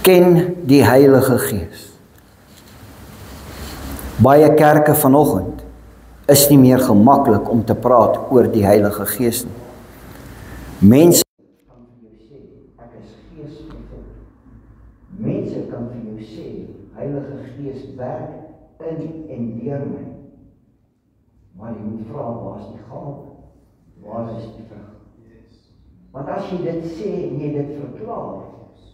ken die Heilige Gees. Baie kerke vanoggend is nie meer gemaklik om te praat oor die Heilige Gees nie. Mense kan vir jou sê, ek is geesvervuld. Mense kan vir jou sê, Heilige Gees werk in en deur my. Maar jy moet vra, waar is die gawe? Waar is die vrug? Want as jy dit sê en jy dit verklaar,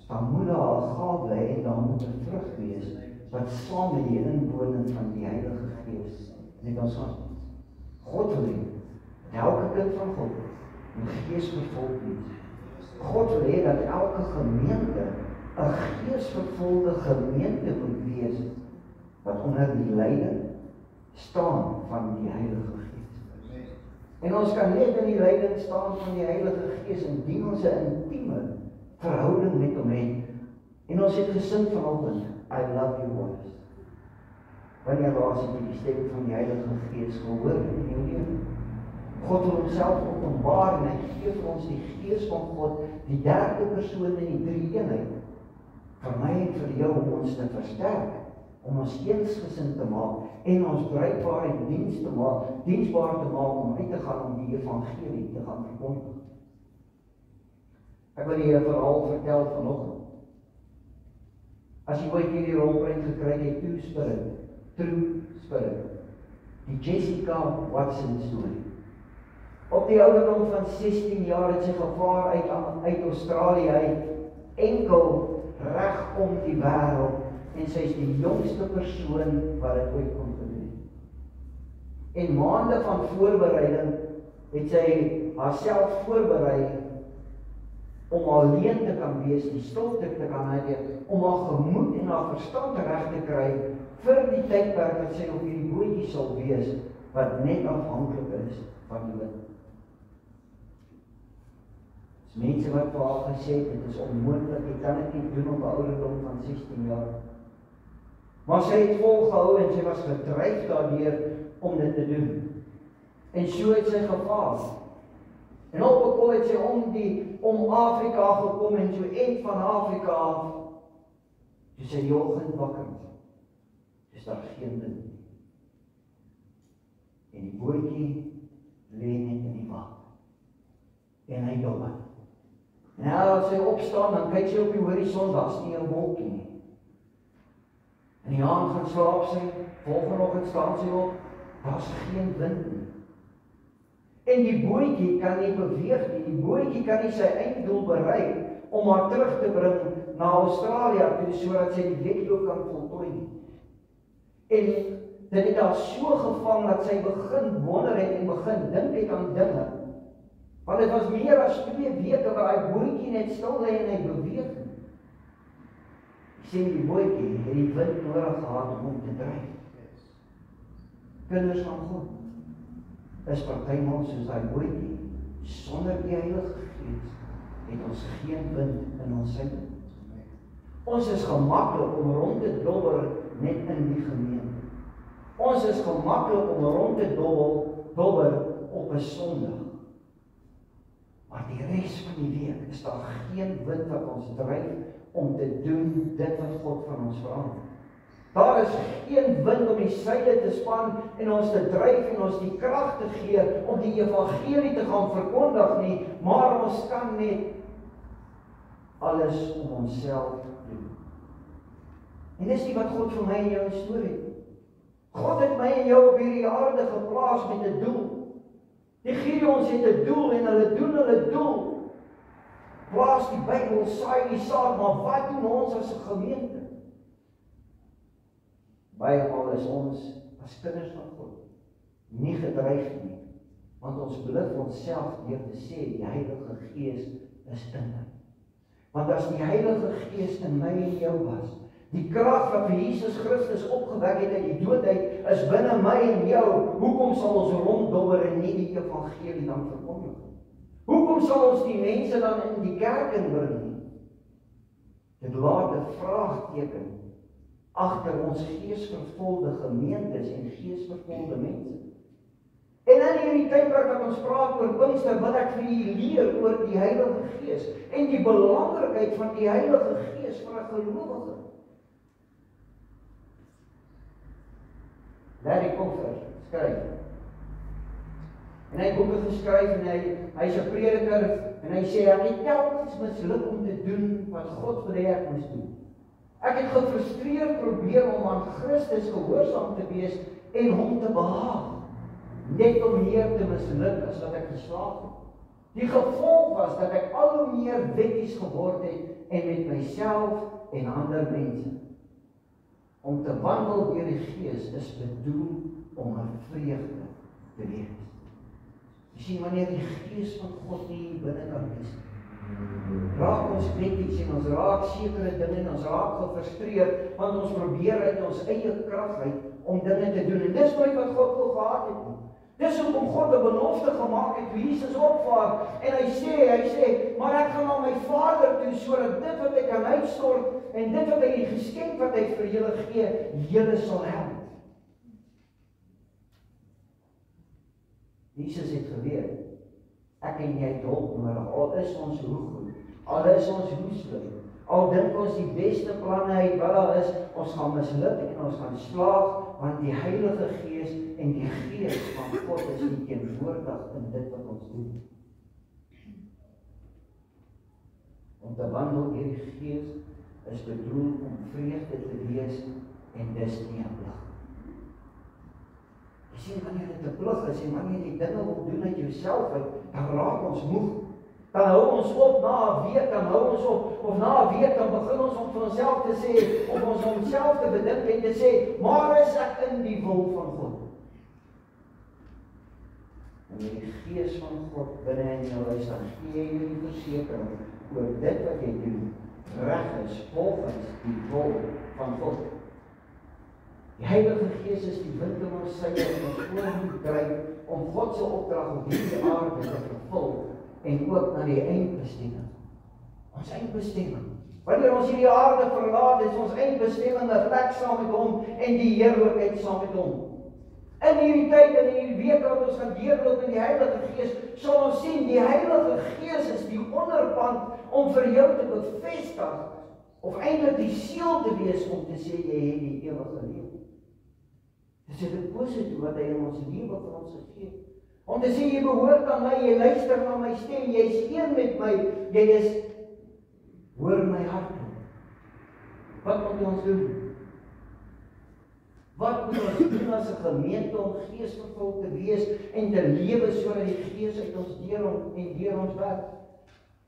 dan moet daar 'n gawe en dan moet 'n vrug wees wat saam met die inwoning van die Heilige Gees net ons gaan. God wil hê, elke kind van God moet geesvervuld wees. God wil hê dat elke gemeente 'n geesvervulde gemeente moet wees wat onder die leiding staan van die Heilige Gees. En ons kan net in die leiding staan van die Heilige Gees indien ons 'n intieme verhouding met hom het. En ons het gesing vanoggend, I love you boys. Wanneer laas het jy die stem van die Heilige Gees gehoor in jou lewe? God wil homself openbaar en hy gee vir ons die Gees van God, die derde persoon in die drie-eenheid, vir my en vir jou om ons te versterk, om ons eensgesind te maak en ons bruikbaar en diensbaar te maak om uit te gaan om die evangelie te gaan verkondig. Ek wil julle 'n verhaal vertel vanoggend. As jy ooit hierdie rolprent gekry het, True Spirit, die Jessica Watson storie. Op die ouderdom van 16 jaar het sy gevaar uit Australië uit, enkel reg om die wêreld, en sy is die jongste persoon wat dit ooit kon doen. En maande van voorbereiding het sy haarself voorberei om alleen te kan wees, die stilte te kan hê, om haar gemoed en haar verstand reg te kry vir die tydperk wat sy op hierdie bootjie sal wees, wat net afhanklik is van die wind. Dis mense wat vir haar gesê het, dit is onmoontlik, jy kan dit nie doen op 'n ouderdom van 16 jaar. Maar sy het volgehou en sy was gedryf daardeur om dit te doen. En so het sy gevaar. En op 'n kol het sy om Afrika gekom en so eind van Afrika af, toe sy die oggend wakker was, is daar geen wind nie. En die bootjie lê net in die water. En hy dobber. Nou as sy opstaan, dan kyk sy op die horison, daar's nie 'n wolkie nie. En die aand gaan slaap sy, volgende oggend staan sy op, daar's geen wind nie. En die bootjie kan nie beweeg nie, die bootjie kan nie sy einddoel bereik om haar terug te bring na Australië toe, sodat sy die wedloop kan voltooi nie. En dit het haar so gevang dat sy begin wonder het en begin dink het aan dinge. Want dit was meer as 2 weke waar hy bootjie net stil lê en hy beweeg nie. Sien die bootjie het die wind nodig gehad om te dryf. Kinders van God is partymal soos daai bootjie. Sonder die Heilige Gees het ons geen wind in ons sin. Ons is gemaklik om rond te dobber net in die gemeente. Ons is gemaklik om rond te dobber op 'n Sondag. Maar die res van die week is daar geen wind wat ons dryf om te doen dit wat God van ons verander. Daar is geen wind om die seile te span en ons te dryf en ons die krag te gee om die evangelie te gaan verkondig nie, maar ons kan net alles om onsself doen. En dis nie wat God vir my en jou instoor het. God het my en jou op hierdie aarde geplaas met 'n doel. Die Gideons het 'n doel en hulle doen hulle doel. Plaas die Bybel, saai die saad, maar wat doen ons as 'n gemeente? Baie maal is ons as kinders van God nie gedryf nie, want ons beloof onsself deur te sê die Heilige Gees is in my. Want as die Heilige Gees in my en jou was, die krag wat vir Jesus Christus opgewek het uit die dood uit, is binne my en jou, hoekom sal ons ronddobber en nie die evangelie dan verkondig? Hoekom sal ons die mense dan in die kerk inbring nie? Dit laat 'n vraagteken agter ons geesvervulde gemeentes en geesvervulde mense. En in hierdie tydperk wat ons praat oor Pinkster, wil ek vir julle leer oor die Heilige Gees en die belangrikheid van die Heilige Gees vir 'n gelowige. Larry Koffer skryf. En hy het boeke geskryf en hy's 'n prediker en hy sê ek het telkens misluk om te doen wat God wil hê ek moes doen. Ek het gefrustreerd probeer om aan Christus gehoorsaam te wees en hom te behaag. Net om meer te misluk as wat ek geslaag het. Die gevolg was dat ek al hoe meer wetties geword het en met myself en ander mense. Om te wandel deur die Gees is bedoel om 'n vreugde te wees. Jy sien, wanneer die Gees van God nie binnekant is, raak ons wetties en ons raak sekere dinge en ons raak gefrustreerd, want ons probeer uit ons eie krag uit om dinge te doen. En dis nooit wat God wil gehad het nie. Dis hoekom God 'n belofte gemaak het toe Jesus opvaar en hy sê, maar ek gaan na my Vader toe sodat dit wat ek kan uitstort en dit wat hy die geskenk wat hy vir julle gee, julle sal help. Jesus het geweet, ek en jy het hulp nodig, al is ons hoe goed, al is ons hoe slim, al dink ons die beste planne uit wat daar is, ons gaan misluk en ons gaan slaag, want die Heilige Gees en die Gees van God is nie teenwoordig in dit wat ons doen. Om te wandel deur die Gees is bedoel om vreugde te wees en dis nie 'n plig. Jy sien, wanneer dit 'n plig is en wanneer jy dinge wil doen uit jouself uit, dan raak ons moeg. Dan hou ons op na 'n week, dan hou ons op, of na 'n week dan begin ons om vir onsself te sê, of ons onsself te bedink en te sê, maar is ek in die wil van God? En die Gees van God binne in jou is, dan gee jy die versekering oor dit wat jy doen, reg is volgens die wil van God. Die Heilige Gees is die wind in ons seile en ons voorhoed dryf om God se opdrag op hierdie aarde te vervul en ook na die eindbestemming. Ons eindbestemming. Wanneer ons hierdie aarde verlaat, is ons eindbestemming 'n plek saam met hom en die heerlikheid saam met hom. In hierdie tyd en in hierdie week wat ons gaan deurloop in die Heilige Gees, sal ons sien die Heilige Gees is die onderpand om vir jou te bevestig of eintlik die seël te wees om te sê jy het die ewige lewe. Dis 'n deposito wat hy in ons lewe vir ons gegee het. Om te sê jy behoort aan my, jy luister na my stem, jy is een met my, jy is hoor my hart. Wat moet ons doen? Wat moet ons doen as 'n gemeente om geesvervuld te wees en te lewe sodat die Gees uit ons deur ons werk?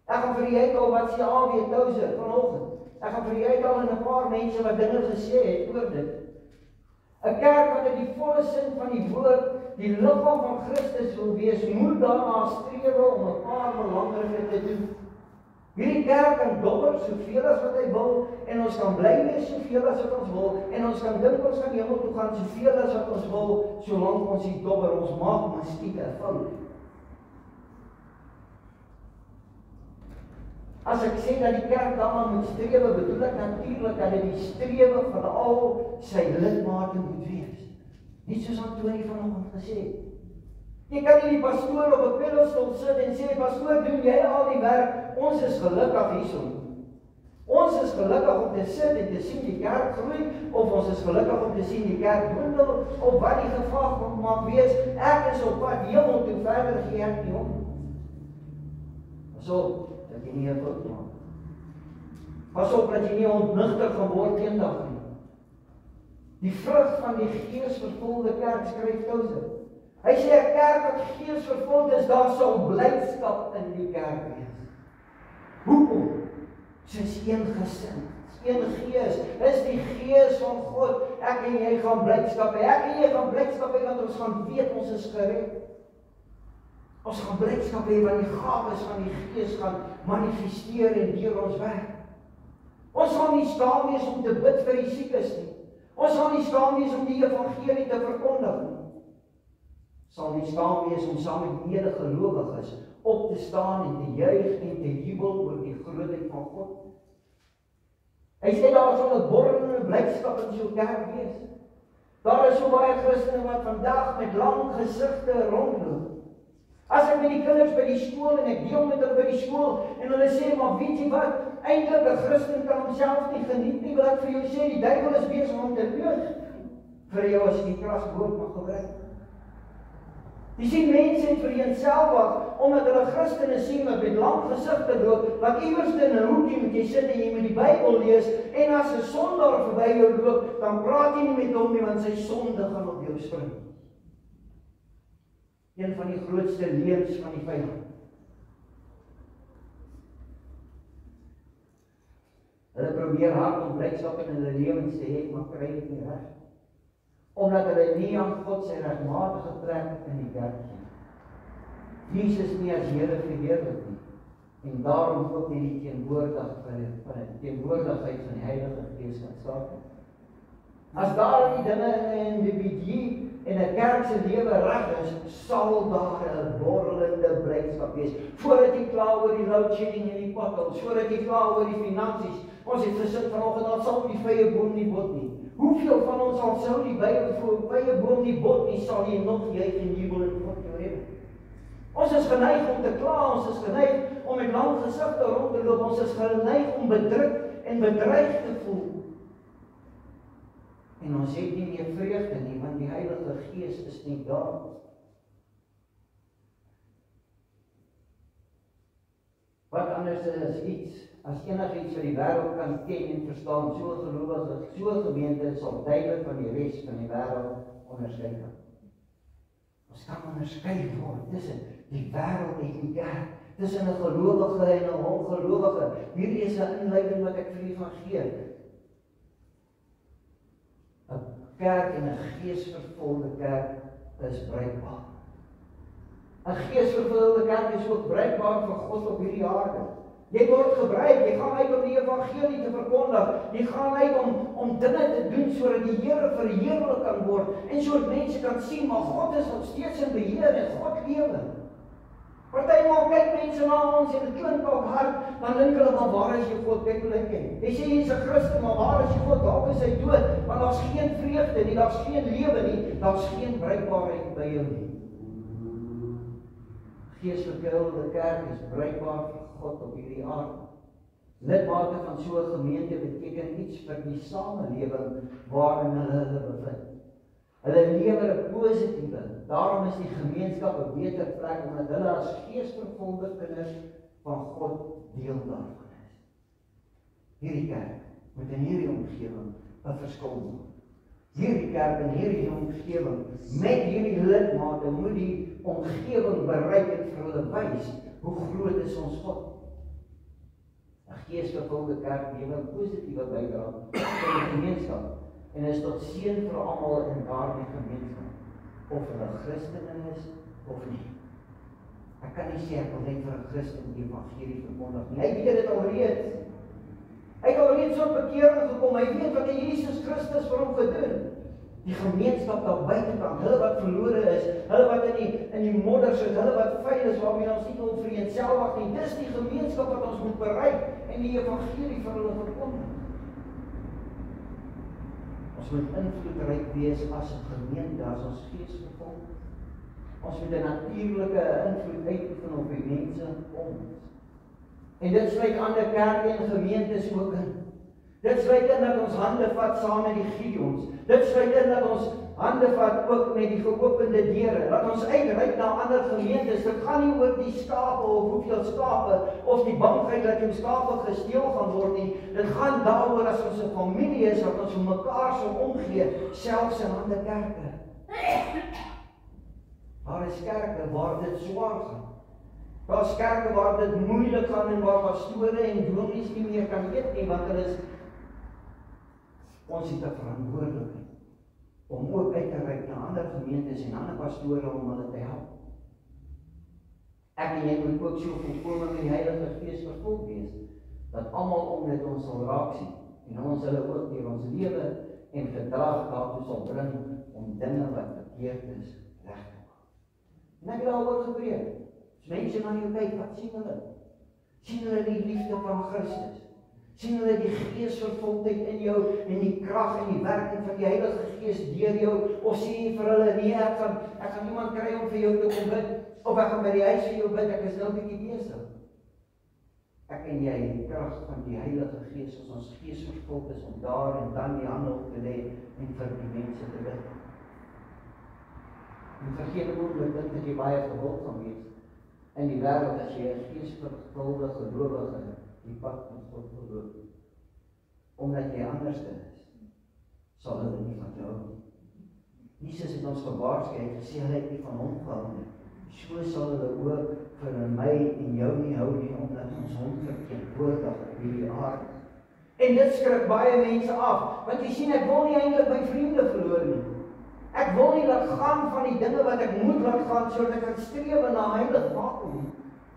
Ek gaan vir julle uithaal wat sê A.W. Tozer vanoggend. Ek gaan vir julle uithaal en 'n paar mense wat dinge gesê het oor dit. 'n Kerk wat in die volle sin van die woord die liggaam van Christus wil wees, moet daarna streef om 'n paar belangrike te doen. Hierdie kerk kan dobber soveel as wat hy wil en ons kan bly wees soveel as wat ons wil en ons kan dink ons gaan hemel toe gaan soveel as wat ons wil, solank ons die dobber, ons maak miskien 'n fout. As ek sê dat die kerk daarna moet strewe, bedoel ek natuurlik dat dit die strewe van al sy lidmate moet wees. Nie soos Antoni vanoggend gesê het. Jy kan nie die pastoor op 'n pedestal sit en sê, pastoor, doen jy al die werk, ons is gelukkig hierson. Ons is gelukkig om te sit en te sien die kerk groei, of ons is gelukkig om te sien die kerk dwindel, of wat die geval mag wees, ek is op pad hemel toe, verder gee ek nie om. So, dat jy nie 'n fout maak. Pas op dat jy nie ontnigter gaan word eendag nie. Die vrug van die geesvervulde kerk, skryf Tozer. Hy sê 'n kerk wat geesvervuld is, daar sal blydskap in die kerk wees. Hoekom? Soos een gesin, een gees, is die Gees van God. Ek en jy gaan blydskap hê. Ek en jy gaan blydskap hê want ons gaan weet ons is gered. Ons gaan blydskap hê want die gawes van die Gees gaan manifesteer en deur ons werk. Ons gaan nie skaam wees om te bid vir die siekes nie. Ons gaan nie skaam wees om die evangelie te verkondig nie. Sal nie skaam wees om saam met medegelowiges op te staan en te juig en te jubel oor die grootheid van God. Hy sê daar sal 'n borrelende blydskap in so 'n kerk wees. Daar is is so baie Christene wat vandag met lang gesigte rondloop. As ek met die kinders by die skool en ek deel met hulle by die skool en hulle sê, maar weet jy wat, eintlik 'n Christen kan homself nie geniet nie, wil ek vir jou sê, die duiwel is besig om te leug vir jou as jy die kraswoord mag gebruik. Jy sien, mense het vereenselwig, omdat hulle Christene sien wat met lang gesigte loop, wat iewers in 'n hoekie moet jy sit en jy moet die Bybel lees, en as 'n sondaar verby jou loop, dan praat jy nie met hom nie, want sy sonde gaan op jou spring. Een van die grootste leuns van die vyand. Hulle probeer hard om blydskap in hulle lewens te hê, maar kry dit nie reg. Omdat hulle nie aan God sy regmatige plek in die kerk sien. Jesus nie as Here verheerlik nie. En daarom ook nie die teenwoordigheid van die Heilige Gees kan staak. As daar die dinge in 'n individu en 'n kerk se lewe reg is, sal daar 'n borrelende blydskap wees. Voordat jy kla oor die load shedding en die potholes, voordat jy kla oor die finansies, ons het gesit vanoggend, dan sal die vye boom nie bot nie. Hoeveel van ons al sou die vye boom nie bot nie, sal jy nog juig en jubel in God jou hê? Ons is geneig om te kla, ons is geneig om met lang gesigte rond te loop, ons is geneig om bedruk en bedreig te voel. En ons het nie meer vreugde nie, want die Heilige Gees is nie daar. Wat anders is iets, as enigiets wat die wêreld kan ken en verstaan, so gelowige, so gemeente sal duidelik van die res van die wêreld onderskei word. Ons kan onderskei word tussen die wêreld en die kerk, tussen 'n gelowige en 'n ongelowige. Hierdie is 'n inleiding wat ek vir u gaan gee. 'n Kerk en 'n geesvervulde kerk is bruikbaar. 'n Geesvervulde kerk is ook bruikbaar vir God op hierdie aarde. Jy word gebruik, jy gaan uit om die evangelie te verkondig, jy gaan uit om dinge te doen sodat die Here verheerlik kan word en sodat mense kan sien, maar God is nog steeds in beheer en God lewe. Partymal kyk mense na ons en dit klink ook hard, dan dink hulle, maar waar is jou God? Kyk hoe lyk hy. Jy sê jy is 'n Christen, maar waar is jou God? Dalk is hy dood, want daar's geen vreugde nie, daar's geen lewe nie, daar's geen bruikbaarheid by jou nie. Geesvervulde kerk is bruikbaar vir God op hierdie aarde. Lidmate van so 'n gemeente beteken iets vir die samelewing waarin hulle bevind. Hulle lewer 'n positiewe, daarom is die gemeenskap 'n beter plek, omdat hulle as geesvervulde kinders van God deel daarvan is. Hierdie kerk moet in hierdie omgewing 'n verskil maak. Hierdie kerk in hierdie omgewing, met hierdie lidmate, moet die omgewing bereik en vir hulle wys hoe groot is ons God. 'n Geesvervulde kerk lewer 'n positiewe bydrae tot die gemeenskap en is tot seën vir almal in daardie gemeenskap, of hulle Christene is of nie. Ek kan nie sê ek wil net vir 'n Christen die evangelie verkondig nie. Hy weet dit alreeds. Hy het alreeds tot bekering gekom. Hy weet wat die Jesus Christus vir hom gedoen. Die gemeenskap daar buitekant, hulle wat verlore is, hulle wat in die modder sit, hulle wat vuil is, waarmee ons nie wil vereenselwig nie. Dis die gemeenskap wat ons moet bereik en die evangelie vir hulle verkondig. Ons moet invloedryk wees as 'n gemeente, as ons geesvervuld. Ons moet 'n natuurlike invloed uitoefen op die mense om ons. En dit sluit ander kerke en gemeentes ook in. Dit sluit in dat ons hande vat saam met die Gideons. Dit sluit in dat ons hande vat ook met die geopende deure. Dat ons uitreik na ander gemeentes. Dit gaan nie oor die skape of hoeveel skape of die bangheid dat jou skape gesteel gaan word nie. Dit gaan daaroor as ons 'n familie is wat ons vir mekaar sal omgee, selfs in ander kerke. Daar is kerke waar dit swaar gaan. Daar is kerke waar dit moeilik gaan en waar pastore en dominees nie meer kan eet nie, want hulle is ons het 'n verantwoordelikheid om ook uit te reik na ander gemeentes en ander pastore om hulle te help. Ek en jy moet ook so volkome met die Heilige Gees vervul wees, dat almal om dit ons sal raak sien, en ons hulle ook deur ons lewe en gedrag daartoe sal bring om dinge wat verkeerd is, reg te maak. En ek het daaroor gepreek. As mense na jou kyk, wat sien hulle? Sien hulle die liefde van Christus? sien hulle die geesvervuldheid in jou en die krag en die werking van die Heilige Gees deur jou, of sê jy vir hulle, nee, ek gaan iemand kry om vir jou te kom bid, of ek gaan by die huis vir jou bid, ek is nou 'n bietjie besig. Ek en jy, die krag van die Heilige Gees, as ons gees vervuld is om daar en dan die hande op te lê en vir die mense te bid. En vergeet ook dat jy baie gewild gaan wees in die wêreld as jy 'n geesvervulde gelowige die pad van God verloop. Omdat jy anders is, sal hulle nie van jou hou. Jesus het ons gewaarsku, hy het gesê hulle het nie van hom gehou nie. So sal hulle ook vir my en jou nie hou nie, omdat ons hom verteenwoordig op hierdie aarde. En dit skrik baie mense af, want jy sien, ek wil nie eintlik my vriende verloor nie. Ek wil nie laat gaan van die dinge wat ek moet laat gaan, sodat ek kan streef na heilig maak nie.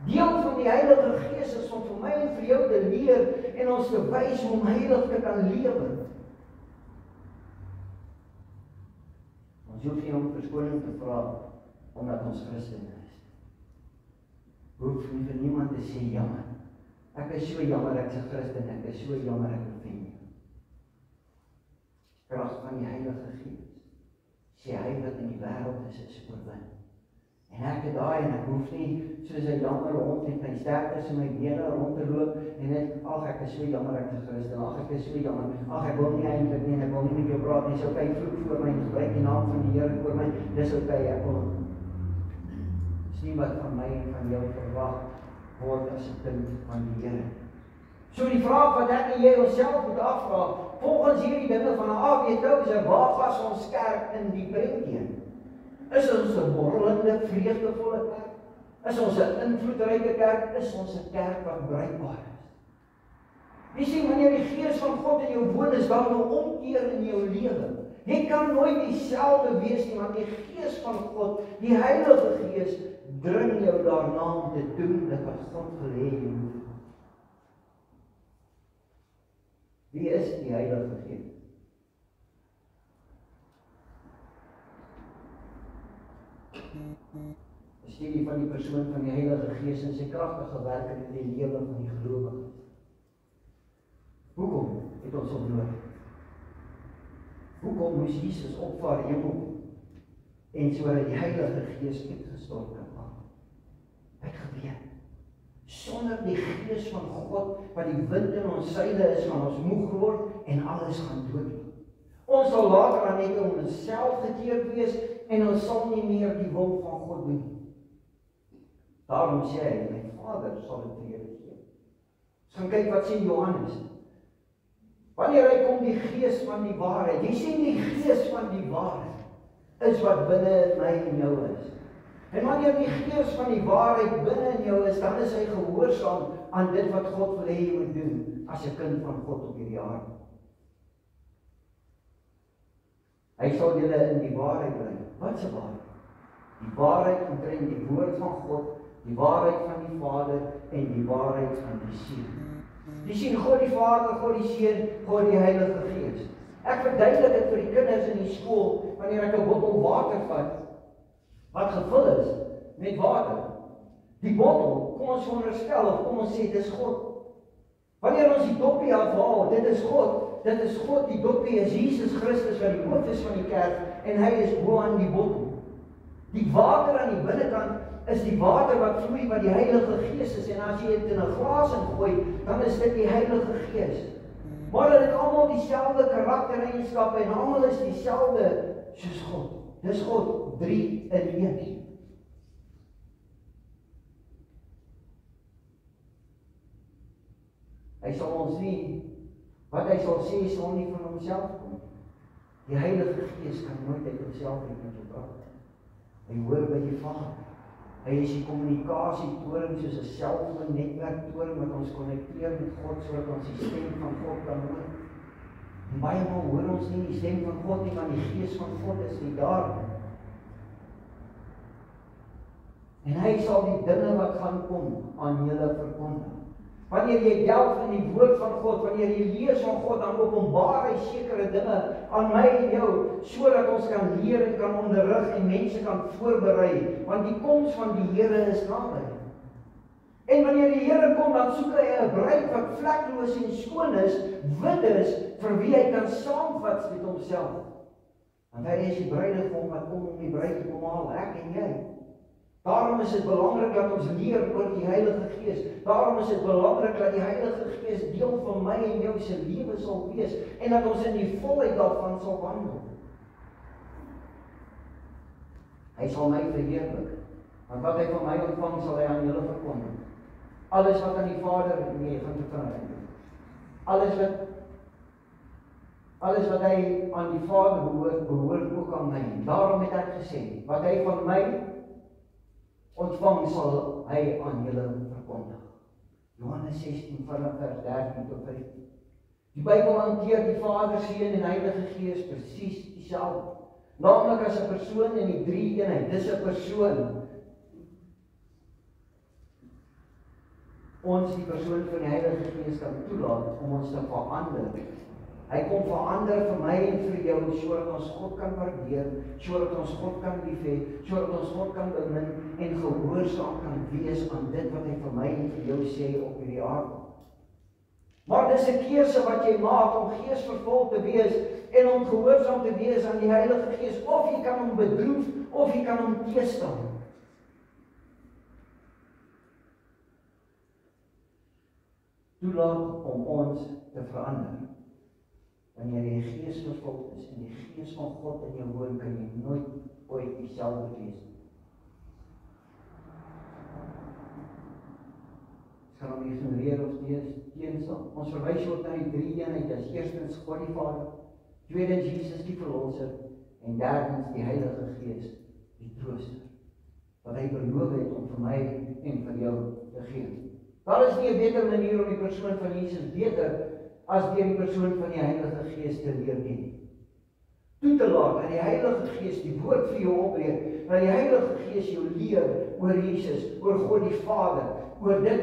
Deel van die Heilige Gees is om vir my en vir jou te leer en ons te wys hoe om heilig te kan lewe. Ons hoef nie om verskoning te vra omdat ons Christen is. Hoef nie vir niemand te sê jammer. Ek is so jammer ek is 'n Christen, ek is so jammer ek offend jou. Krag van die Heilige Gees. Sê hy wat in die wêreld is oorwin. En ek het daai en ek hoef nie soos 'n jammer rond met my sterktes in my bene rond te loop en net, ag ek is so jammer ek is 'n Christen, ag ek is so jammer, ag ek wil nie eintlik nie, ek wil nie met jou praat nie, dis okay, vloek voor my, gebruik die naam van die Here voor my, dis okay, ek wil. Dis nie wat van my en van jou verwag word as 'n kind van die Here. So die vraag wat ek en jy onsself moet afvra, volgens hierdie dinge van AWT, waar pas ons kerk in die prentjie? Is ons 'n borrelende, vreugdevolle kerk? Is ons 'n invloedryke kerk? Is ons 'n kerk wat bruikbaar is? Jy sien, wanneer die Gees van God in jou woon is, dan 'n omkeer in jou lewe. Jy kan nooit dieselfde wees nie, want die Gees van God, die Heilige Gees, dring jou daarna om te doen dit wat God wil hê jy moet. Wie is die Heilige Gees? Die studie van die persoon van die Heilige Gees en sy kragtige werk in die lewe van die gelowiges. Hoekom het ons hom nodig? Hoekom moes Jesus opvaar hemel en sodat die Heilige Gees uitgestort kan word? Hy het geweet, sonder die Gees van God, wat die wind in ons seile is, gaan ons moeg word en alles gaan doodloop. Ons sal later aan net om onsself gekeerd wees en ons sal nie meer die wil van God doen. Daarom sê hy, my Vader sal dit vir julle gee. Ons gaan kyk wat sê Johannes. Wanneer hy kom die Gees van die waarheid, jy sien die Gees van die waarheid is wat binne in my en jou is. En wanneer die Gees van die waarheid binne in jou is, dan is hy gehoorsaam aan dit wat God wil hê jy moet doen as 'n kind van God op hierdie aarde. Hy sal julle in die waarheid bring. Wat is 'n waarheid? Die waarheid omtrent die woord van God, die waarheid van die Vader en die waarheid van die Seun. Jy sien God die Vader, God die Seun, God die Heilige Gees. Ek verduidelik dit vir die kinders in die skool wanneer ek 'n bottel water vat wat gevul is met water. Die bottel, kom ons veronderstel of kom ons sê dis God. Wanneer ons die doppie afhaal, dit is God. Dit is God, die doppie is Jesus Christus wat die hoof is van die kerk en hy is bo aan die bottel. Die water aan die binnekant is die water wat vloei wat die Heilige Gees is en as jy dit in 'n glas ingooi, dan is dit die Heilige Gees. Maar hulle het almal dieselfde karaktereienskappe en almal is dieselfde soos God. Dis God, 3 in 1. Hy sal ons nie, wat hy sal sê, sal nie van homself kom. Die Heilige Gees kan nooit uit homself met jou praat. Hy hoor by die Vader. Hy is die kommunikasietoring soos 'n selfoonnetwerktoring wat ons konnekteer met God sodat ons die stem van God kan hoor. En baie maal hoor ons nie die stem van God nie, want die Gees van God is nie daar. En hy sal die dinge wat gaan kom aan julle verkondig. Wanneer jy delf in die woord van God, wanneer jy lees van God, dan openbaar hy sekere dinge aan my en jou, sodat ons kan leer en kan onderrig en mense kan voorberei, want die koms van die Here is naby. En wanneer die Here kom, dan soek hy 'n bruid wat vlekloos en skoon is, wit is, vir wie hy kan saamvat met homself. Want hy is die bruidegom wat kom om die bruid te kom haal, ek en jy. Daarom is dit belangrik dat ons leer oor die Heilige Gees. Daarom is dit belangrik dat die Heilige Gees deel van my en jou se lewe sal wees en dat ons in die volheid daarvan sal wandel. Hy sal my verheerlik, want wat hy van my ontvang sal hy aan julle verkondig. Alles wat aan die Vader gaan te verander. Alles wat hy aan die Vader behoort ook aan my. Daarom het ek gesê, wat hy van my ontvang sal hy aan julle verkondig. Johannes 16 vanaf vers 13 tot 15. Die Bybel hanteer die Vader, Seun en Heilige Gees presies dieselfde. Naamlik as 'n persoon in die drie eenheid. Dis 'n persoon. Ons die persoon van die Heilige Gees kan toelaat om ons te verander. Hy kom verander vir my en vir jou, sodat ons God kan waardeer, sodat ons God kan lief hê, sodat ons God kan bemin en gehoorsaam kan wees aan dit wat hy vir my en vir jou sê op hierdie aarde. Maar dis 'n keuse wat jy maak om geesvervuld te wees en om gehoorsaam te wees aan die Heilige Gees, of jy kan hom bedroef of jy kan hom teestaan. Toelaat om ons te verander. Wanneer jy Gees vervuld is en die Gees van God in jou woon, kan jy nooit ooit dieselfde wees nie. Ons gaan hom ignoreer of teenstaan. Ons verwys word na die drie eenheid. Dis eerstens God die Vader, tweedens Jesus die Verlosser en derdens die Heilige Gees, die Trooster, wat hy beloof het om vir my en vir jou te gee. Daar is nie 'n beter manier om die persoon van Jesus beter as deur die persoon van die Heilige Gees te leer ken. Toe te laat dat die Heilige Gees die woord vir jou opbreek, dat die Heilige Gees jou leer oor Jesus, oor God die Vader, oor dit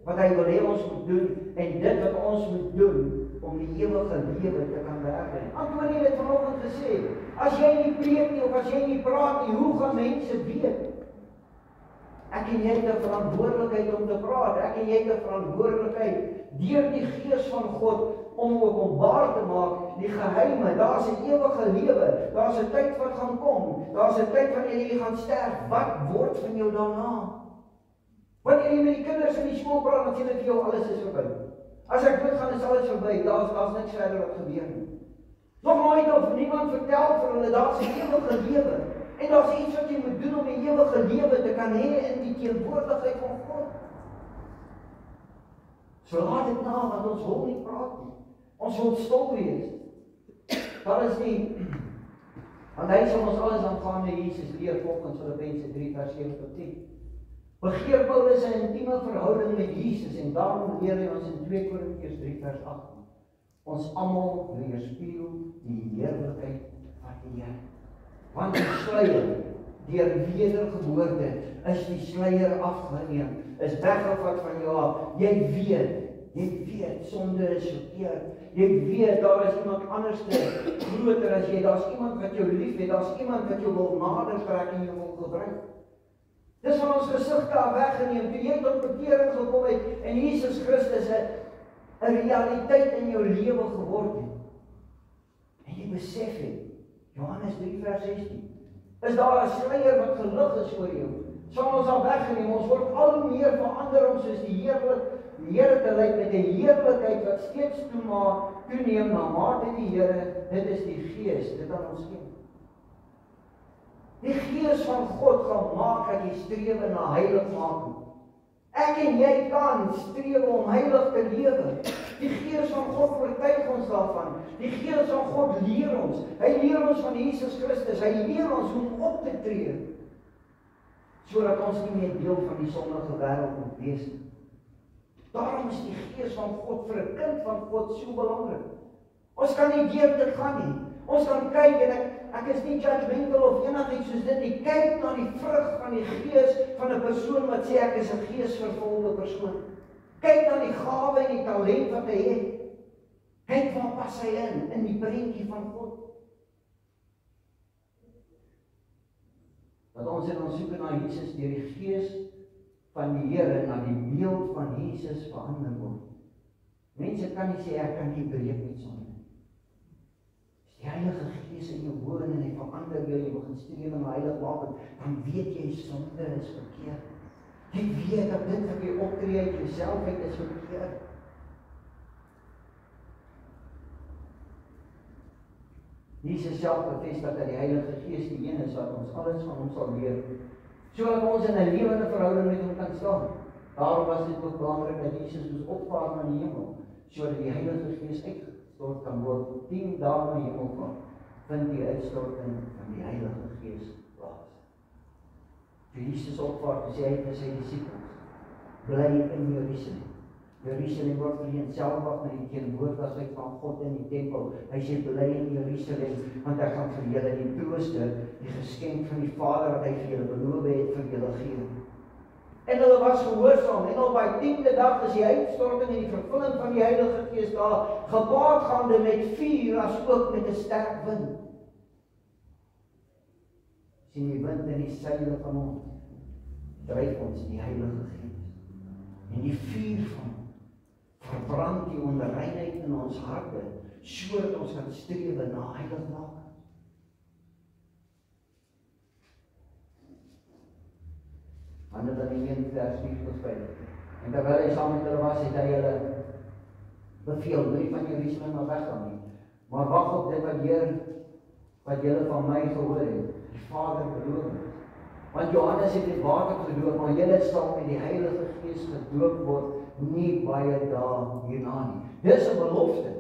wat hy wil hê ons moet doen en dit wat ons moet doen om die ewige lewe te kan beerwe. Antonie het vanoggend gesê, as jy nie preek nie of as jy nie praat nie, hoe gaan mense weet? Ek en jy het 'n verantwoordelikheid om te praat. Ek en jy het 'n verantwoordelikheid deur die Gees van God om openbaar te maak die geheime. Daar's 'n ewige lewe. Daar's 'n tyd wat gaan kom. Daar's 'n tyd wanneer jy gaan sterf. Wat word van jou daarna? Wanneer jy met die kinders in die skool praat, dan sê hulle vir jou alles is verby. As ek doodgaan, is alles verby. Daar's niks verder wat gebeur nie. Nog nooit of niemand vertel vir hulle daar's 'n ewige lewe. En daar's iets wat jy moet doen om 'n ewige lewe te kan hê in die teenwoordigheid van God. So laat dit na, want ons wil nie praat nie. Ons wil stil wees. Daar is nie, want hy sal ons alles aangaande Jesus leer volgens Filippense 3 vers 7 tot 10. Begeer Paulus 'n intieme verhouding met Jesus en daarom leer hy ons in 2 Korintiërs 3 vers 8. Ons almal weerspieël die heerlikheid van die Here. Want die sluier, deur wedergeboorte, is die sluier afgeneem, is weggevat van jou af. Jy weet, sonde is verkeerd. Jy weet, daar is iemand anders groter as jy, daar's iemand wat jou lief het, daar's iemand wat jou wil nader trek en jou wil gebruik. Dis van ons gesigte af weggeneem, toe jy tot bekering gekom het, en Jesus Christus 'n realiteit in jou lewe geword het. En jy besef het, Johannes 3 vers 16, is daar 'n sluier wat gelig is oor jou. Sal ons al weggeneem, ons word al hoe meer verander om soos die Here te lyk met 'n heerlikheid wat steeds toeneem na mate die Here, dit is die Gees, dit aan ons gee. Die Gees van God gaan maak dat jy streef na heiligmaking. Ek en jy kan streef om heilig te lewe. Die Gees van God oortuig ons daarvan. Die Gees van God leer ons. Hy leer ons van Jesus Christus. Hy leer ons hoe om op te tree, sodat ons nie meer deel van die sondige wêreld moet wees nie. Daarom is die Gees van God vir 'n kind van God so belangrik. Ons kan nie deur dit gaan nie. Ons kan kyk en ek is nie judgmental of enigiets soos dit nie. Kyk na die vrug van die Gees van 'n persoon wat sê ek is 'n geesvervulde persoon. Kyk na die gawe en die talent wat hy het. Kyk waar pas hy in die prentjie van God. Dat ons in ons soeke na Jesus deur die Gees van die Here na die beeld van Jesus verander word. Mense kan nie sê, ek kan nie breek met sonde. As die Heilige Gees in jou woon en hy verander jou, jy begin streef in heilig maak, dan weet jy sonde is verkeerd. Jy weet dat dit wat jy optree uit jouself uit is verkeerd. Jesus self bevestig dat die Heilige Gees die een is wat ons alles van hom sal leer, sodat ons in 'n lewende verhouding met hom kan staan. Daarom was dit ook belangrik dat Jesus moes opvaar na die hemel, sodat die Heilige Gees uitgestort kan word. 10 dae na hemelvaart vind die uitstorting van die Heilige Gees plaas. Toe Jesus opvaar, sê hy vir sy disippels, bly in Jerusalem. Jerusalem word vereenselwig met die teenwoordigheid van God in die tempel. Hy sê, bly in Jerusalem, want hy gaan vir julle die trooster, die geskenk van die Vader wat hy vir julle beloof het, vir julle gee. En hulle was gehoorsaam, en op die 10de dag is die uitstorting en die vervulling van die Heilige Gees daar, gepaard gaande met vuur, as ook met 'n sterk wind. Sien die wind in die seile van ons, dryf ons die Heilige Gees. En die vuur van verbrand die onreinheid in ons harte, sodat ons kan streef na heiligmaking. Handelinge 1 vers 4-5. En terwyl hy saam met hulle was, het hy hulle beveel, moenie van Jerusalem maar weggaan nie, maar wag op dit wat julle van my gehoor het, die Vader beloof het. Want Johannes het met water gedoop, maar julle sal met die Heilige Gees gedoop word, nie baie dae hierna nie. Dis 'n belofte.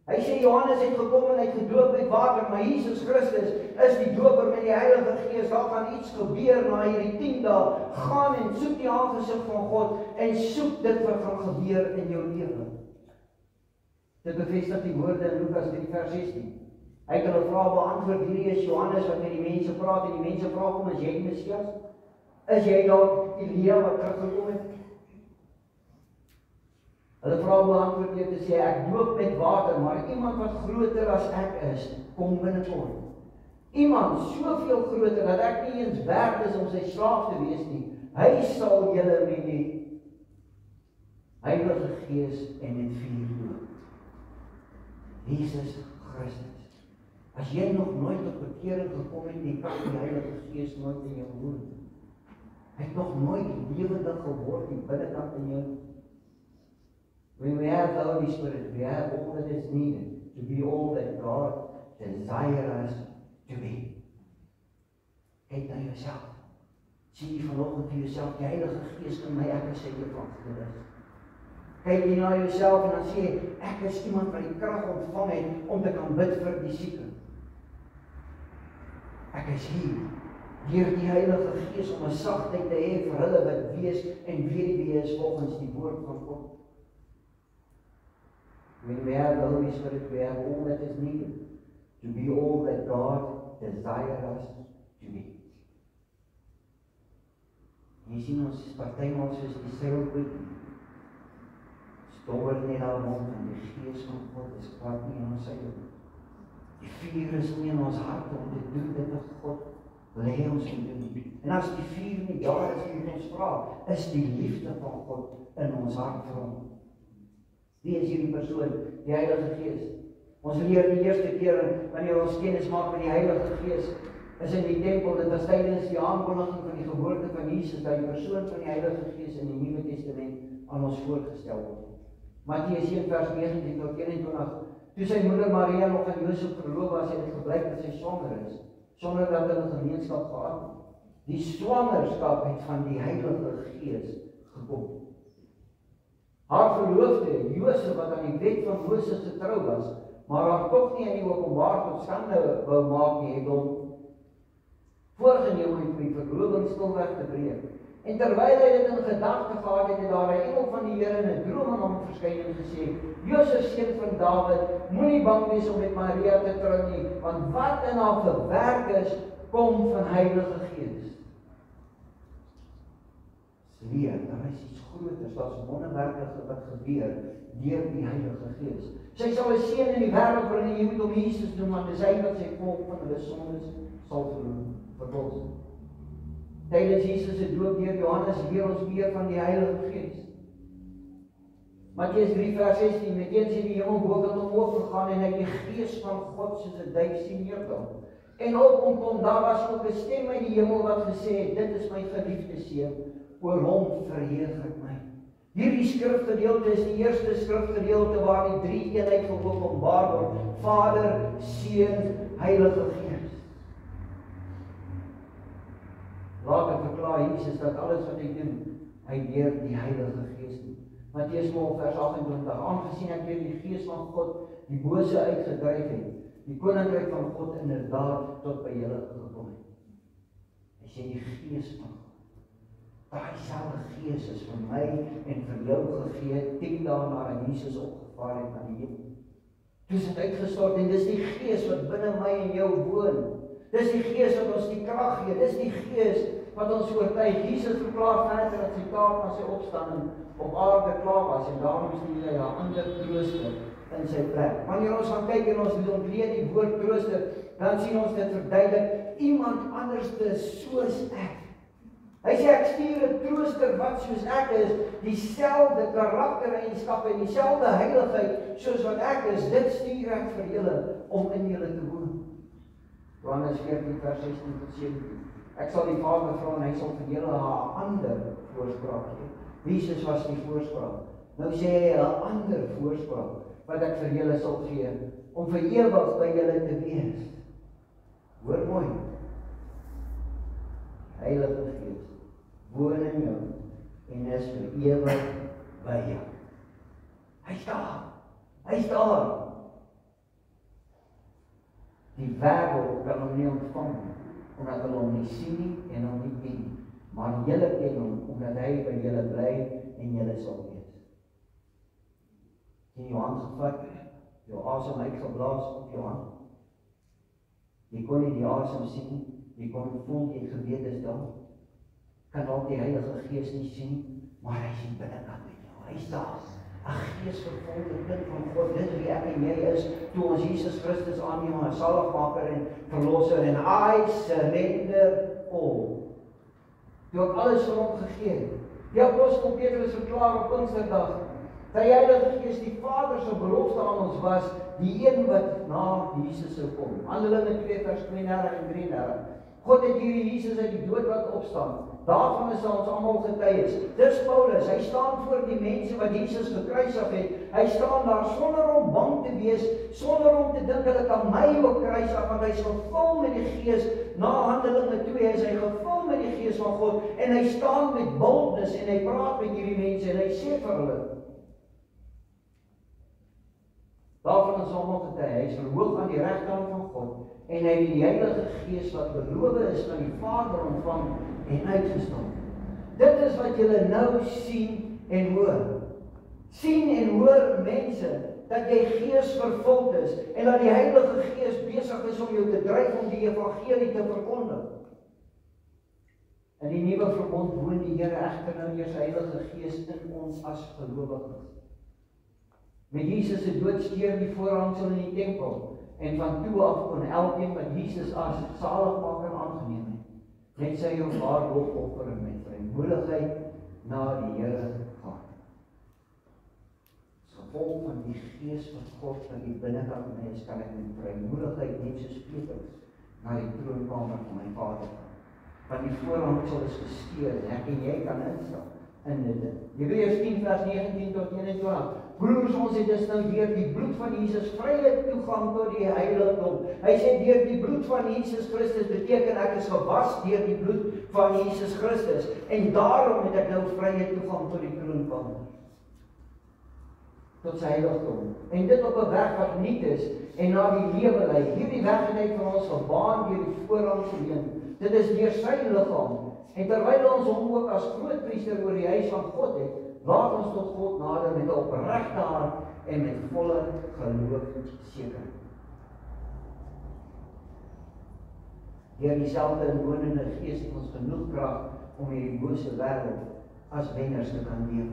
Hy sê Johannes het gekom en hy het gedoop met water, maar Jesus Christus is die doper met die Heilige Gees. Daar gaan iets gebeur na hierdie 10 dae. Gaan en soek die aangesig van God en soek dit wat gaan gebeur in jou lewe. Dit bevestig die woorde in Lukas 3 vers 16. Hy het hulle vrae beantwoord, hierdie is Johannes wat met die mense praat en die mense vra hom, is jy die Messias? Is jy dalk Elia wat teruggekom het? Hulle vra beantwoord deur te sê, ek doop met water, maar iemand wat groter as ek is, kom binnekort. Iemand soveel groter, dat ek nie eens werd is om sy slaaf te wees nie. Hy sal julle met die Heilige Gees en met vuur doop. Jesus Christus. As jy nog nooit tot bekering gekom het, nie kan die Heilige Gees nooit in jou woon. Hy het nog nooit lewendig geword die binnekant in jou. When we have the Holy Spirit, we have all that is needed to be all that God desires us to be. Kyk na jouself. Sien jy vanoggend vir jouself, die Heilige Gees in my, ek is sy evangelis. Kyk jy na jouself en dan sê jy, ek is iemand wat die krag ontvang het om te kan bid vir die sieke. Ek is hier, deur die Heilige Gees om 'n sagtheid te hê vir hulle wat wees en wie is volgens die woord van God. When we have the Holy Spirit, we have all that is needed to be all that God desires us to be. Jy sien ons is partymal soos die seilboot. Stowwer net al mond en die Gees van God is glad nie in ons seil. Die vuur is nie in ons harte om te doen dit wat God wil hê ons moet doen. En as die vuur nie daar is, moet ons vra, is die liefde van God in ons hart vir hom? Wie is hierdie persoon? Die Heilige Gees. Ons leer die eerste keer wanneer ons kennis maak met die Heilige Gees, is in die tempel, dit was tydens die aankondiging van die geboorte van Jesus, dat die persoon van die Heilige Gees in die Nuwe Testament aan ons voorgestel word. Matteus 1 vers 19 tot 21, toe sy moeder Maria nog aan Josef verloof was, het dit gebleik dat sy swanger is, sonder dat hulle gemeenskap gehad het. Die swangerskap het van die Heilige Gees gekom. Haar verloofde, Josef, wat aan die wet van Moses getrou was, maar haar tog nie in die openbaar tot skande wou maak nie, het hom voorgeneem om die verloving stilweg te breek. En terwyl hy dit in gedagte gehad het, het daar 'n engel van die Here in 'n droom aan hom verskyn en gesê, Josef, seun van Dawid, moenie bang wees om met Maria te trou nie, want wat in haar verwerk is, kom van Heilige Gees. Leer, daar is iets groters, daar is wonderwerke wat gebeur deur die Heilige Gees. Sy sal 'n seun in die wêreld bring en jy moet hom Jesus noem, want dis hy wat sy volk van hulle sondes sal verlos. Tydens Jesus se doop deur Johannes leer ons meer van die Heilige Gees. Matteus 3 vers 16, meteen sien die hemelboke omhoog gegaan en hy die Gees van God soos 'n duif sien neerdaal. En op hom daar was ook 'n stem uit die hemel wat gesê het, dit is my geliefde seun, oor hom verheug ek my. Hierdie skrifgedeelte is die eerste skrifgedeelte waar die drie eenheid geopenbaar word, Vader, Seun, Heilige Gees. Later verklaar Jesus dat alles wat hy doen, hy deur die Heilige Gees doen. Matteus 12 vers 28, aangesien ek deur die Gees van God die bose uitgedryf het, die koninkryk van God inderdaad tot by julle gekom het. Hy sê die Gees van God. Daai selfde Gees is vir my en vir jou gegee 10 dae nadat Jesus opgevaar het na die hemel. Toe is dit uitgestort en dis die Gees wat binne my en jou woon. Dis die Gees wat ons die krag gee. Dis die Gees wat ons oortuig. Jesus verklaar verder dat sy taak na sy opstanding op aarde klaar was en daarom stuur hy 'n ander trooster in sy plek. Wanneer ons gaan kyk en ons ontleed die woord trooster, dan sien ons dit verduidelik iemand anderste soos ek. Hy sê ek stuur 'n trooster wat soos ek is, dieselfde karaktereienskappe en dieselfde heiligheid soos wat ek is, dit stuur ek vir julle om in julle te woon. Johannes 14 vers 16 tot 17. Ek sal die Vader vra en hy sal vir julle 'n ander voorspraak gee. Jesus was die voorspraak. Nou sê hy 'n ander voorspraak wat ek vir julle sal gee om vir ewig by julle te wees. Hoor mooi. Heilige Gees woon in jou en is vir ewig by jou. Hy's daar. Hy's daar. Die wêreld kan hom nie ontvang omdat hulle hom nie sien nie en hom nie ken nie. Maar julle ken hom omdat hy by julle bly en julle sal wees. In jou hand gevat, jou asem uitgeblaas op jou hand. Jy kon nie die asem sien nie, jy kon voel, jy geweet is daar. Kan ook die Heilige Gees nie sien, maar hy sien binnekant in jou. Hy is daar. 'n geesvervulde kind van God, dit wie ek en jy is, toe ons Jesus Christus aanneem as saligmaker en verlosser, en I surrender all. Toe ek alles vir hom gegee het. Die apostel Petrus verklaar op Pinksterdag, dat die Heilige Gees die Vader se belofte aan ons was, die een wat na Jesus sou kom. Handelinge 2 vers 32 en 33. God het hierdie Jesus uit die dood laat opstaan. Daarvan is ons almal getuies. Dis Paulus, hy staan voor die mense wat Jesus gekruisig het. Hy staan daar sonder om bang te wees, sonder om te dink hulle kan my ook kruisig, want hy is gevul met die Gees. Na Handelinge 2 is hy gevul met die Gees van God en hy staan met boldness en hy praat met hierdie mense en hy sê vir hulle. Daarvan is almal getuie. Hy is verhoog aan die regterkant van God en hy het die Heilige Gees wat beloof is van die Vader ontvang en uitgestaan. Dit is wat julle nou sien en hoor. Sien en hoor mense dat jy Gees vervuld is en dat die Heilige Gees besig is om jou te dryf om die evangelie te verkondig. In die nuwe verbond woon die Here egter nou eers Heilige Gees in ons as gelowiges. Met Jesus se dood steur die voorhangsel in die tempel en van toe af kon elkeen wat Jesus as saligmaker aangeneem het, net sy of haar lofoffer met vrymoedigheid na die Here gaan. As gevolg van die Gees van God wat die binnekant in my is, kan ek met vrymoedigheid net soos Petrus na die troonkamer van my Vader gaan. Want die voorhangsel is geskeur en ek en jy kan instap in dit. Hebreërs 10 vers 19 tot 21. Broers, ons het dus nou deur die bloed van Jesus vrye toegang tot die heiligdom. Hy sê deur die bloed van Jesus Christus beteken ek is gewas deur die bloed van Jesus Christus en daarom het ek nou vrye toegang tot die troonkamer. Tot sy heiligdom. En dit op 'n weg wat nuut is en na die lewe lei. Hierdie weg het hy vir ons gebaan deur die voorhangsel heen. Dit is deur sy liggaam. En terwyl ons hom ook as grootpriester oor die huis van God het, laat ons tot God nader met 'n opregte hart en met volle geloof seker. Deur dieselfde inwonende Gees het ons genoeg krag om hierdie bose wêreld as wenners te kan leef.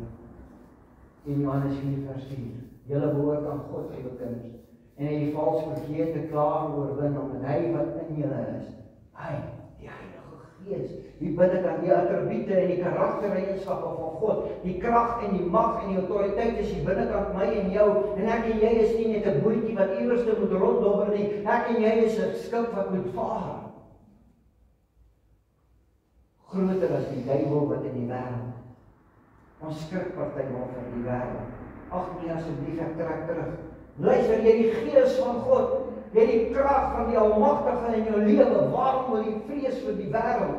In Johannes 4 vers 4. Julle behoort aan God, liewe kinders, en hy die valse profete klaar oorwin, omdat hy wat in julle is, hy, die Heilige Gees, die binnekant, die attribute en die karaktereienskappe van God, die krag en die mag en die autoriteit is die binnekant my en jou, en ek en jy is nie net 'n bootjie wat iewers moet ronddobber nie, ek en jy is 'n skip wat moet vaar. Groter as die duiwel wat in die wêreld. Ons skrik partymal van die wêreld. Ag nee, asseblief, ek trek terug. Luister, jy die Gees van God, jy die krag van die Almagtige in jou lewe. Waarom wil jy vrees vir die wêreld?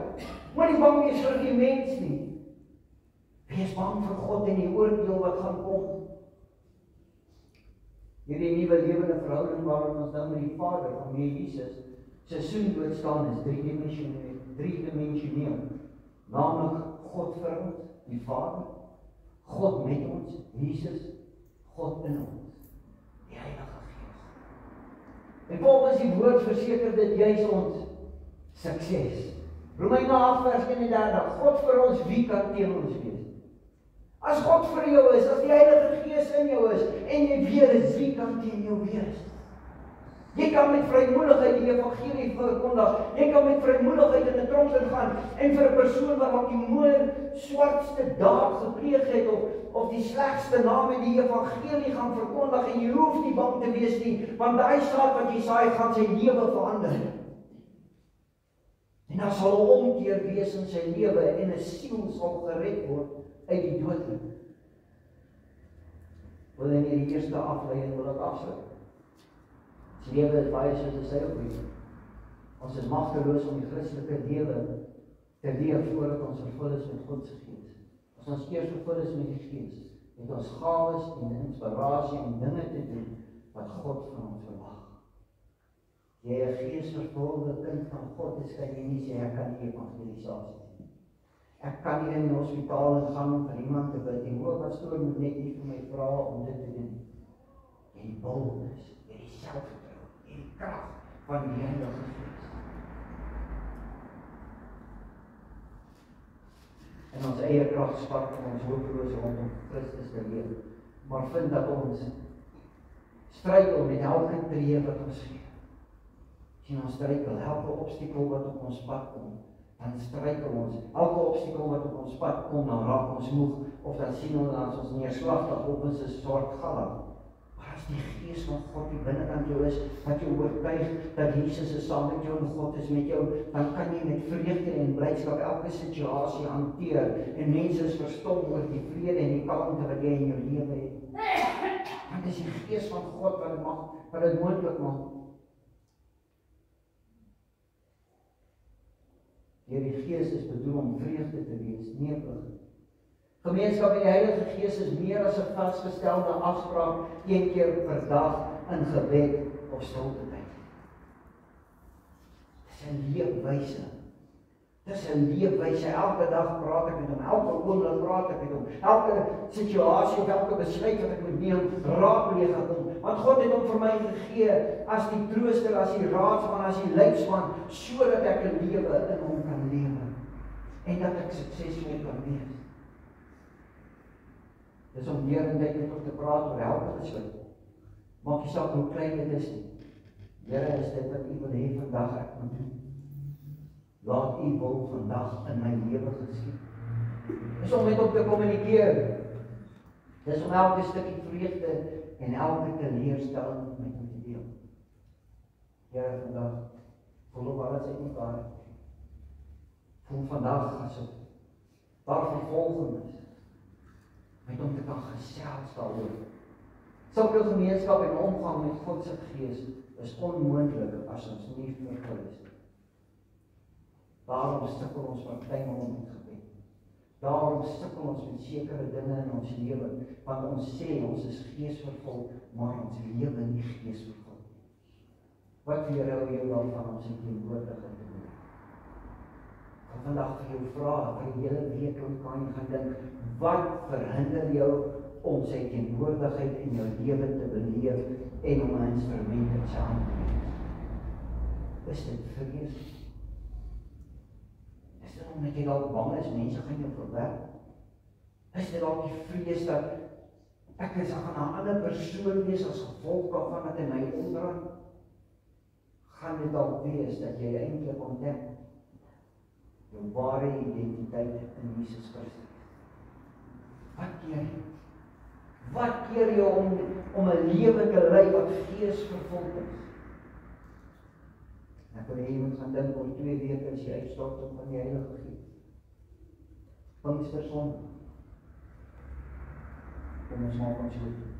Moenie bang wees vir die mens nie. Wees bang vir God en die oordeel wat gaan kom. Hierdie nuwe lewende verhouding waarin ons nou met die Vader van Jesus se soen doodstaan is driedimensioneel. Naamlik God vir ons, die Vader, God met ons, Jesus, God in ons, die Heilige Gees. En volgens die woord verseker dit juis ons sukses. Romeine 8 vers 31, God vir ons, wie kan teen ons wees? As God vir jou is, as die Heilige Gees in jou is, en jy weet, wie kan teen jou wees? Jy kan met vrymoedigheid die evangelie verkondig. Jy kan met vrymoedigheid in 'n tronk ingaan en vir 'n persoon wat op die moer swartste daad gepleeg het of die slegste naam in die evangelie gaan verkondig en jy hoef nie bang te wees nie, want daai saad wat jy saai gaan sy lewe verander. En dan sal 'n omkeer wees in sy lewe en 'n siel sal gered word uit die dood. Wil in hierdie eerste afleiding wil ek afsluit. Die lewe is baie soos 'n seilboot. Ons is magteloos om die Christelike lewe te leef voordat ons vervul is met God se Gees. As ons eers vervul is met die Gees, het ons gawes en inspirasie om dinge te doen wat God van ons verwag. Jy 'n geesvervulde kind van God is, kan jy nie sê ek kan nie evangelisasie doen. Ek kan nie in die hospitaal gaan om vir iemand te bid. Die hoofpastoor moet net nie vir my vra om dit te doen. Jy die boldness, jy die selfvertroue, jy die krag van die Heilige Gees. En ons eie krag spat om ons hopeloos rondom Christus te leef. Maar vind dat ons struikel met elke tree wat ons gee. Sien ons struikel, elke obstakel wat op ons pad kom, dan struikel ons. Elke obstakel wat op ons pad kom, dan raak ons moeg, of dan sien ons dat ons neerslagtig op ons 'n swart galm. Maar as die Gees van God die binnekant jou is, wat jou oortuig dat Jesus is saam met jou en God is met jou, dan kan jy met vreugde en blydskap elke situasie hanteer. En mense is verstom oor die vrede en die kalmte wat jy in jou lewe het. Want dit is die Gees van God wat dit moontlik maak. Deur die Gees is bedoel om vreugde te wees, nie plig. Gemeenskap met die Heilige Gees is meer as 'n vasgestelde afspraak een keer per dag in gebed of stilte tyd. Dis 'n leefwyse. Dis 'n leefwyse. Elke dag praat ek met hom, elke oomblik praat ek met hom. Elke situasie of elke besluit wat ek moet neem, raadpleeg ek hom. Want God het hom vir my gegee as die trooster, as die raadsman, as die leidsman, sodat ek 'n lewe in hom kan lewe en dat ek suksesvol kan wees. Dis om deurentyd met hom te praat oor elke besluit. Maak nie saak hoe klein dit is nie. Here, is dit wat U wil hê vandag ek moet doen? Laat U wil vandag in my lewe geskied. Dis om met hom te kommunikeer. Dis om elke stukkie vreugde en elke teleurstelling met hom te deel. Here, vandag voel op alles uit mekaar. Voel vandag asof daar vervolging is. Met hom te kan gesels daaroor. Sulke gemeenskap en omgang met God se Gees is onmoontlik as ons nie vervul is. Daarom sukkel ons partymal met gebed. Daarom sukkel ons met sekere dinge in ons lewe, want ons sê ons is geesvervul, maar ons lewe nie geesvervul nie. Wat weerhou jou dan van ons teenwoordigheid te doen? Ek wil vandag vir jou vra, vir die hele week kan jy gaan dink, wat verhinder jou om sy teenwoordigheid in jou lewe te beleef en om 'n instrument in sy hand te wees? Is dit vrees? Is dit omdat jy dalk bang is, mense gaan jou verwerp? Is dit dalk die vrees dat ek is aan 'n ander persoon wees as gevolg daarvan dat hy my omdraai? Gaan dit dalk wees dat jy eintlik ontdek, jou ware identiteit in Jesus Christus. Wat keer jy? Wat keer jy om 'n lewe te lei wat geesvervuld is? Ek wil hê jy moet gaan dink oor 2 weke as jy uitstorting van die Heilige Gees. Pinkstersondag. Kom ons maak ons goed.